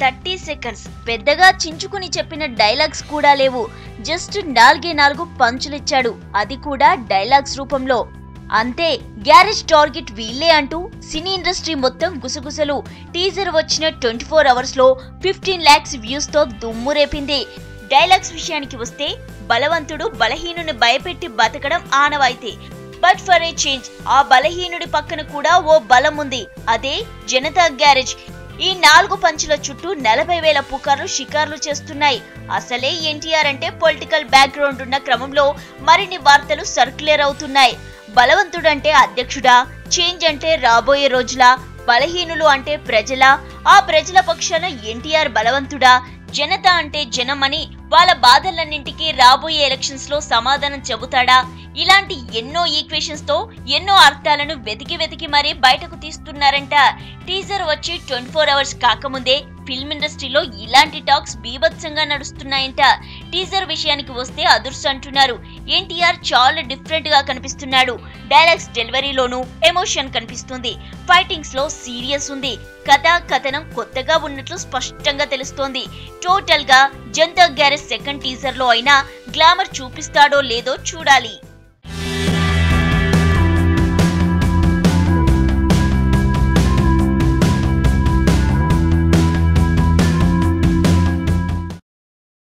30 seconds పెద్దగా చించుకుని చెప్పిన dialogues కూడా లేవు. జస్ట్ 4 పంచులిచ్చాడు, అది కూడా డైలాగ్స్ రూపంలో. అంతే, గ్యారేజ్ టార్గెట్ వీళ్ళే అంటూ సినీ ఇండస్ట్రీ మొత్తం గుసగుసలు. టీజర్ వచ్చిన 24 అవర్స్ లో 15 lakhs వ్యూస్ తో దుమ్ము రేపింది. డైలాగ్స్ విషయానికి వస్తే, బలవంతుడు బలహీనుని భయపెట్టి బతకడం ఆనవాయితీ. బట్ ఫర్ ఏ చేంజ్ ఆ బలహీనుడి పక్కన కూడా ఓ బలం ఉంది, అదే జనతా గ్యారేజ్. ఈ 4 పంచుల చుట్టూ 40,000 పుకార్లు షికార్లు చేస్తున్నాయి. అసలే ఎన్టీఆర్ అంటే పొలిటికల్ బ్యాక్గ్రౌండ్ ఉన్న క్రమంలో మరిన్ని వార్తలు సర్క్యులేర్ అవుతున్నాయి. బలవంతుడంటే అధ్యక్షుడా, చేంజ్ అంటే రాబోయే రోజులా, బలహీనులు అంటే ప్రజలా, ఆ ప్రజల పక్షాన ఎన్టీఆర్ బలవంతుడా, జనత అంటే జనం అని వాళ్ళ బాధలన్నింటికీ రాబోయే ఎలక్షన్స్ లో సమాధానం చెబుతాడా? ఇలాంటి ఎన్నో ఈక్వేషన్స్ తో ఎన్నో అర్థాలను వెతికి మరీ బయటకు తీస్తున్నారంట. టీజర్ వచ్చి 24 అవర్స్ కాకముందే ఫిల్మ్ ఇండస్ట్రీలో ఇలాంటి టాక్స్ బీభత్సంగా నడుస్తున్నాయంట. టీజర్ విషయానికి వస్తే అదుర్స్ అంటున్నారు. ఎన్టీఆర్ చాలా డిఫరెంట్ గా కనిపిస్తున్నాడు. డైలాగ్స్ డెలివరీలోనూ ఎమోషన్ కనిపిస్తుంది. ఫైటింగ్స్ లో సీరియస్ ఉంది. కథనం కొత్తగా ఉన్నట్లు స్పష్టంగా తెలుస్తోంది. టోటల్ గా జనతా గ్యారేజ్ సెకండ్ టీజర్ లో అయినా గ్లామర్ చూపిస్తాడో లేదో చూడాలి.